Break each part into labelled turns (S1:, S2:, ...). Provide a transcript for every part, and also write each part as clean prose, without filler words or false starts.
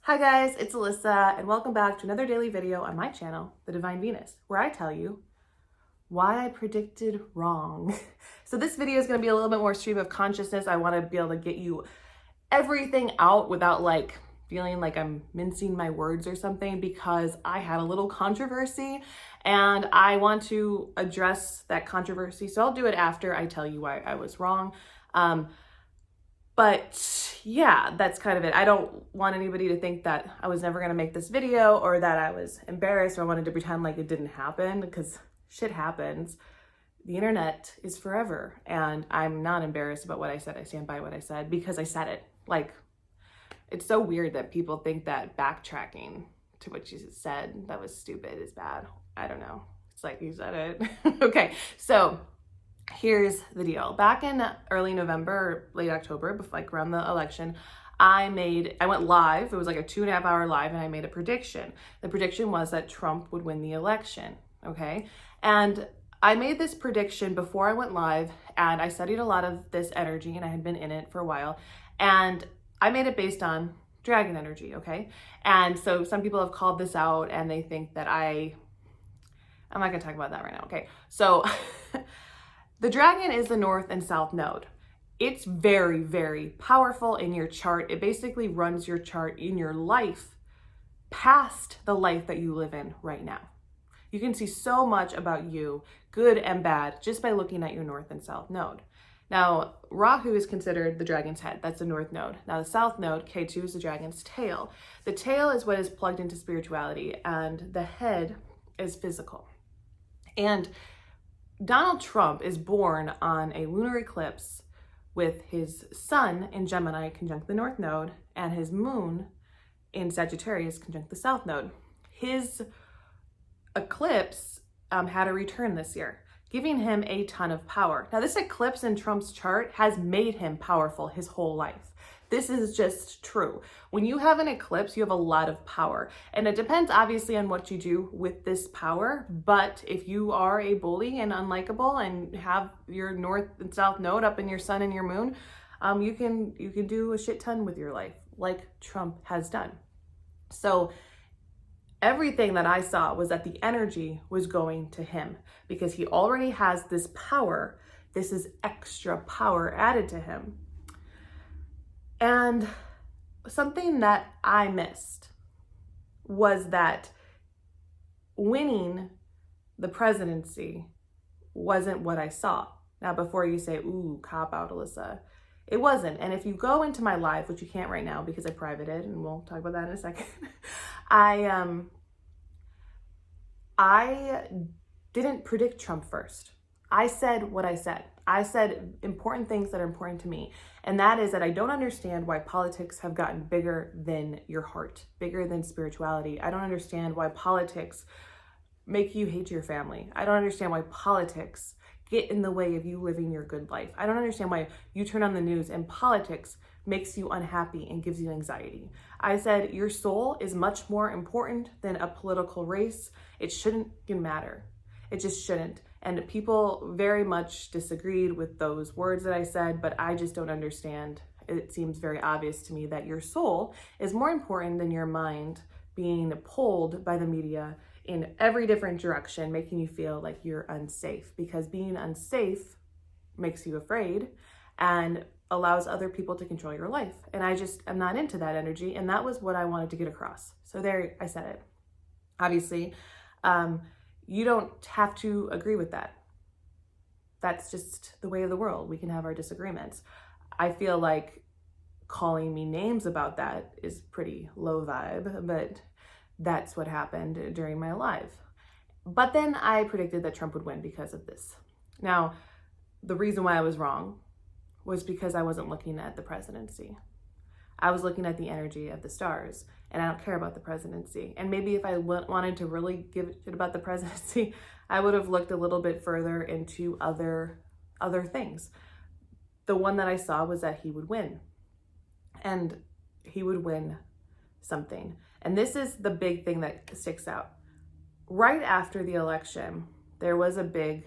S1: Hi guys, it's Alyssa and welcome back to another daily video on my channel, The Divine Venus, where I tell you why I predicted wrong. So this video is going to be a little bit more stream of consciousness. I want to be able to get you everything out without feeling like I'm mincing my words or something, because I had a little controversy and I want to address that controversy. So I'll do it after I tell you why I was wrong. But yeah, that's kind of it. I don't want anybody to think that I was never going to make this video or that I was embarrassed or wanted to pretend like it didn't happen, because shit happens. The internet is forever, and I'm not embarrassed about what I said. I stand by what I said because I said it. It's so weird that people think that backtracking to what you said that was stupid is bad. I don't know. It's like, you said it. Okay, so here's the deal. Back in early November, late October, before, around the election, I went live. It was like a 2.5 hour live, and I made a prediction. The prediction was that Trump would win the election, okay? And I made this prediction before I went live, and I studied a lot of this energy, and I had been in it for a while, and I made it based on dragon energy, okay? And so some people have called this out, and they think that I'm not gonna talk about that right now, okay? So the dragon is the north and south node. It's very, very powerful in your chart. It basically runs your chart in your life past the life that you live in right now. You can see so much about you, good and bad, just by looking at your north and south node. Now, Rahu is considered the dragon's head. That's the north node. Now, the south node, K2, is the dragon's tail. The tail is what is plugged into spirituality, and the head is physical. And Donald Trump is born on a lunar eclipse with his sun in Gemini conjunct the north node and his moon in Sagittarius conjunct the south node. His eclipse had a return this year, giving him a ton of power. Now, this eclipse in Trump's chart has made him powerful his whole life. This is just true. When you have an eclipse, you have a lot of power. And it depends obviously on what you do with this power. But if you are a bully and unlikable and have your north and south node up in your sun and your moon, you can do a shit ton with your life, like Trump has done. So everything that I saw was that the energy was going to him because he already has this power. This is extra power added to him. And something that I missed was that winning the presidency wasn't what I saw. Now, before you say, ooh, cop out, Alyssa, it wasn't. And if you go into my live, which you can't right now because I privated, and we'll talk about that in a second, I didn't predict Trump first. I said what I said. I said important things that are important to me. And that is that I don't understand why politics have gotten bigger than your heart, bigger than spirituality. I don't understand why politics make you hate your family. I don't understand why politics get in the way of you living your good life. I don't understand why you turn on the news and politics makes you unhappy and gives you anxiety. I said your soul is much more important than a political race. It shouldn't matter. It just shouldn't. And people very much disagreed with those words that I said, but I just don't understand. It seems very obvious to me that your soul is more important than your mind being pulled by the media in every different direction, making you feel like you're unsafe, because being unsafe makes you afraid and allows other people to control your life. And I just am not into that energy. And that was what I wanted to get across. So there, I said it. Obviously, you don't have to agree with that. That's just the way of the world. We can have our disagreements. I feel like calling me names about that is pretty low vibe, but that's what happened during my live. But then I predicted that Trump would win because of this. Now, the reason why I was wrong was because I wasn't looking at the presidency. I was looking at the energy of the stars, and I don't care about the presidency. And maybe if I wanted to really give a shit about the presidency, I would have looked a little bit further into other things. The one that I saw was that he would win, and he would win something. And this is the big thing that sticks out. Right after the election, there was a big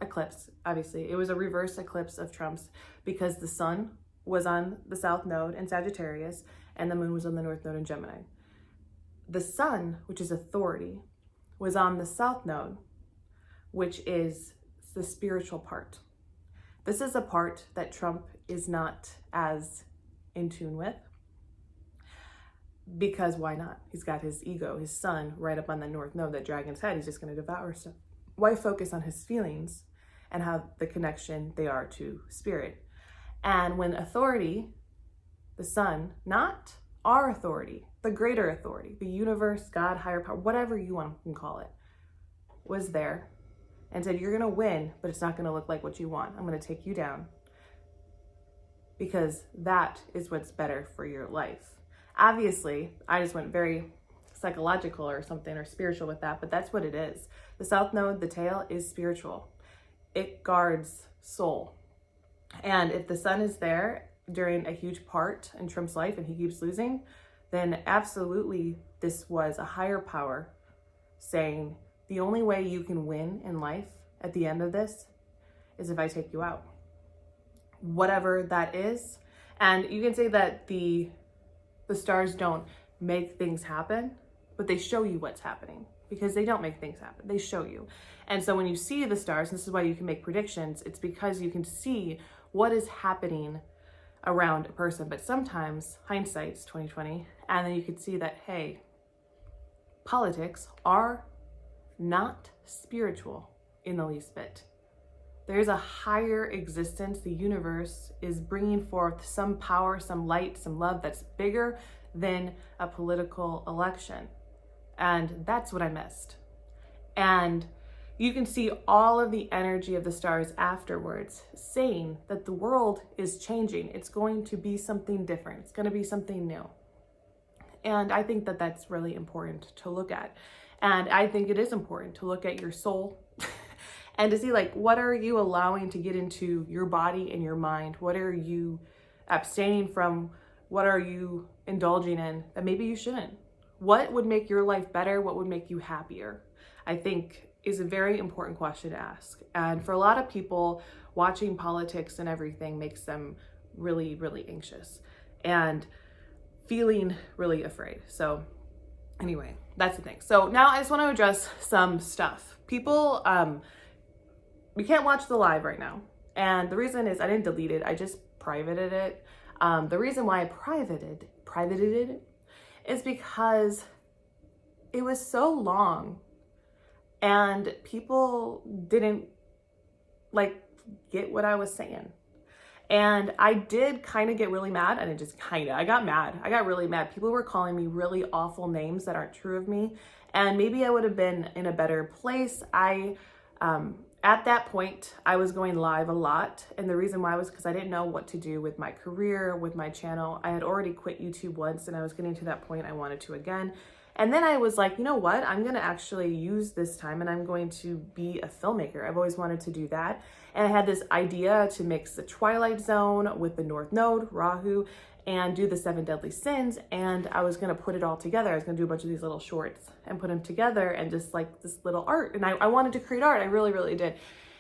S1: eclipse, obviously. It was a reverse eclipse of Trump's because the sun was on the south node in Sagittarius and the moon was on the north node in Gemini. The sun, which is authority, was on the south node, which is the spiritual part. This is a part that Trump is not as in tune with, because why not? He's got his ego, his sun, right up on the north node, that dragon's head. He's just going to devour stuff. Why focus on his feelings and how the connection they are to spirit? And when authority, the sun, not our authority, the greater authority, the universe, God, higher power, whatever you want to call it, was there and said, you're going to win, but it's not going to look like what you want. I'm going to take you down, because that is what's better for your life. Obviously, I just went very psychological or something, or spiritual with that, but that's what it is. The south node, the tail, is spiritual. It guards soul. And if the sun is there during a huge part in Trump's life and he keeps losing, then absolutely this was a higher power saying, the only way you can win in life at the end of this is if I take you out. Whatever that is. And you can say that the stars don't make things happen, but they show you what's happening, because they don't make things happen. They show you. And so when you see the stars, and this is why you can make predictions, it's because you can see what is happening around a person. But sometimes hindsight's 2020, and then you could see that, hey, politics are not spiritual in the least bit. There's a higher existence. The universe is bringing forth some power, some light, some love that's bigger than a political election. And that's what I missed. And you can see all of the energy of the stars afterwards saying that the world is changing. It's going to be something different. It's going to be something new. And I think that that's really important to look at. And I think it is important to look at your soul and to see, like, what are you allowing to get into your body and your mind? What are you abstaining from? What are you indulging in that maybe you shouldn't? What would make your life better? What would make you happier? I think is a very important question to ask. And for a lot of people, watching politics and everything makes them really, really anxious and feeling really afraid. So anyway, that's the thing. So now I just want to address some stuff. People, we can't watch the live right now. And the reason is I didn't delete it. I just privated it. The reason why I privated it is because it was so long and people didn't get what I was saying. And I did kind of get really mad, and I got mad. I got really mad. People were calling me really awful names that aren't true of me. And maybe I would have been in a better place. At that point, I was going live a lot. And the reason why was because I didn't know what to do with my career, with my channel. I had already quit YouTube once, and I was getting to that point I wanted to again. And then I was like, you know what? I'm going to actually use this time and I'm going to be a filmmaker. I've always wanted to do that. And I had this idea to mix the Twilight Zone with the North Node, Rahu, and do the 7 Deadly Sins. And I was going to put it all together. I was going to do a bunch of these little shorts and put them together and just like this little art. And I wanted to create art. I really, really did.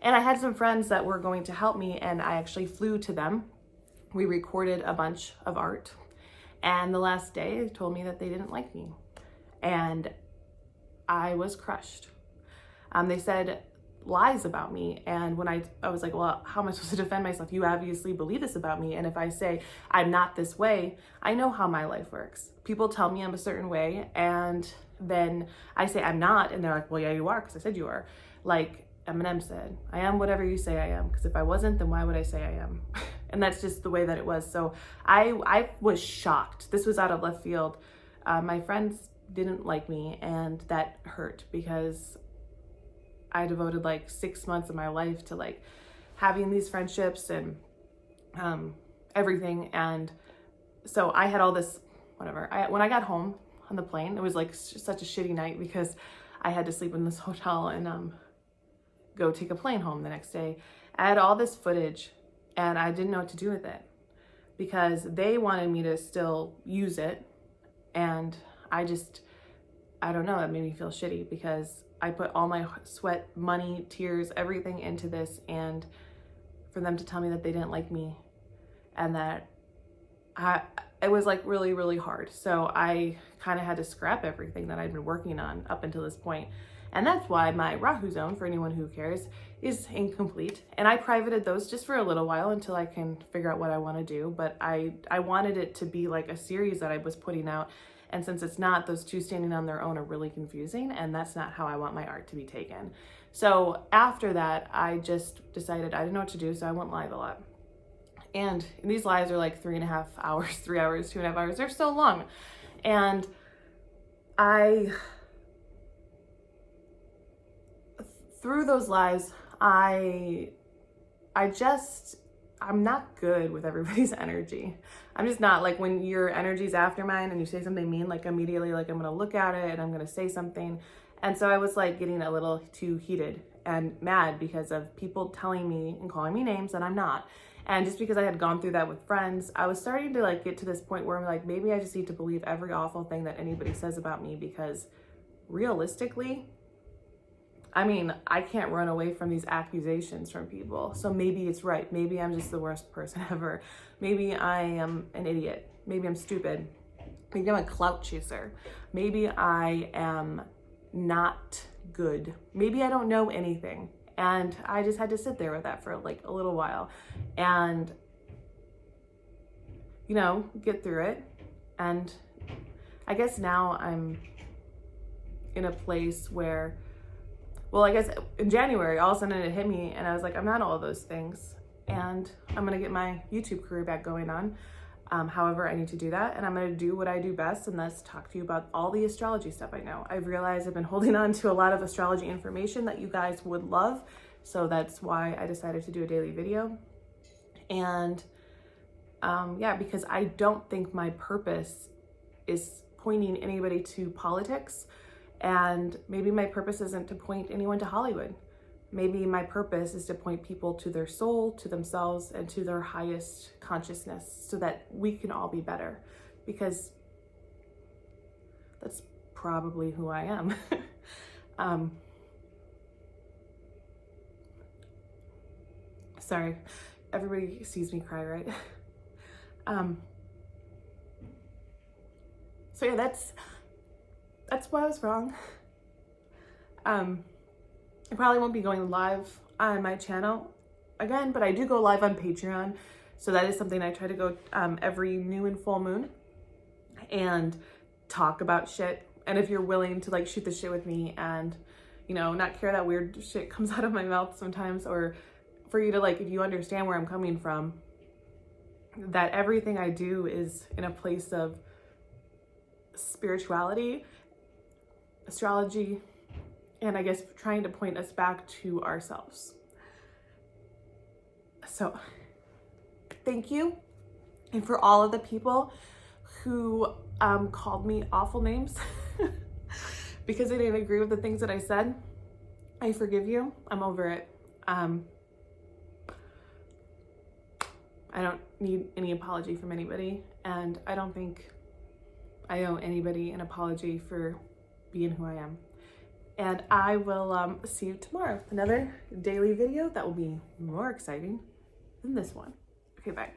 S1: And I had some friends that were going to help me, and I actually flew to them. We recorded a bunch of art. And the last day they told me that they didn't like me. And I was crushed. They said lies about me. And when I was like, well, how am I supposed to defend myself? You obviously believe this about me. And if I say I'm not this way, I know how my life works. People tell me I'm a certain way, and then I say I'm not. And they're like, well, yeah, you are, because I said you are. Like Eminem said, I am whatever you say I am. Because if I wasn't, then why would I say I am? And that's just the way that it was. So I was shocked. This was out of left field. My friends didn't like me, and that hurt because I devoted like 6 months of my life to like having these friendships and everything. And so I had all this, whatever. When I got home on the plane, it was like such a shitty night because I had to sleep in this hotel and go take a plane home the next day. I had all this footage and I didn't know what to do with it because they wanted me to still use it, and I don't know, it made me feel shitty because I put all my sweat, money, tears, everything into this, and for them to tell me that they didn't like me and that it was like really, really hard. So I kind of had to scrap everything that I'd been working on up until this point. And that's why my Rahu zone, for anyone who cares, is incomplete. And I privated those just for a little while until I can figure out what I want to do. But I wanted it to be like a series that I was putting out. And since it's not, those two standing on their own are really confusing. And that's not how I want my art to be taken. So after that, I just decided I didn't know what to do. So I went live a lot. And these lives are like 3.5 hours, 3 hours, 2.5 hours. They're so long. And through those lives, I'm not good with everybody's energy. I'm just not. Like, when your energy's after mine and you say something mean, like immediately, like I'm gonna look at it and I'm gonna say something. And so I was like getting a little too heated and mad because of people telling me and calling me names that I'm not. And just because I had gone through that with friends, I was starting to like get to this point where I'm like, maybe I just need to believe every awful thing that anybody says about me, because realistically, I mean, I can't run away from these accusations from people. So maybe it's right. Maybe I'm just the worst person ever. Maybe I am an idiot. Maybe I'm stupid. Maybe I'm a clout chaser. Maybe I am not good. Maybe I don't know anything. And I just had to sit there with that for like a little while and, you know, get through it. And I guess now I'm in a place where, well, I guess in January, all of a sudden it hit me and I was like, I'm not all of those things. And I'm gonna get my YouTube career back going on. However, I need to do that, and I'm gonna do what I do best, and that's talk to you about all the astrology stuff I know. I've realized I've been holding on to a lot of astrology information that you guys would love, so that's why I decided to do a daily video. And yeah, because I don't think my purpose is pointing anybody to politics, and maybe my purpose isn't to point anyone to Hollywood. Maybe my purpose is to point people to their soul, to themselves, and to their highest consciousness so that we can all be better, because that's probably who I am. Sorry, everybody sees me cry, right? So yeah, that's why I was wrong. I probably won't be going live on my channel again, but I do go live on Patreon. So that is something I try to go every new and full moon and talk about shit. And if you're willing to like shoot the shit with me and, you know, not care that weird shit comes out of my mouth sometimes, or for you to like, if you understand where I'm coming from, that everything I do is in a place of spirituality, astrology, and I guess trying to point us back to ourselves. So thank you. And for all of the people who called me awful names because they didn't agree with the things that I said, I forgive you. I'm over it. I don't need any apology from anybody, and I don't think I owe anybody an apology for being who I am. And I will see you tomorrow with another daily video that will be more exciting than this one. Okay, bye.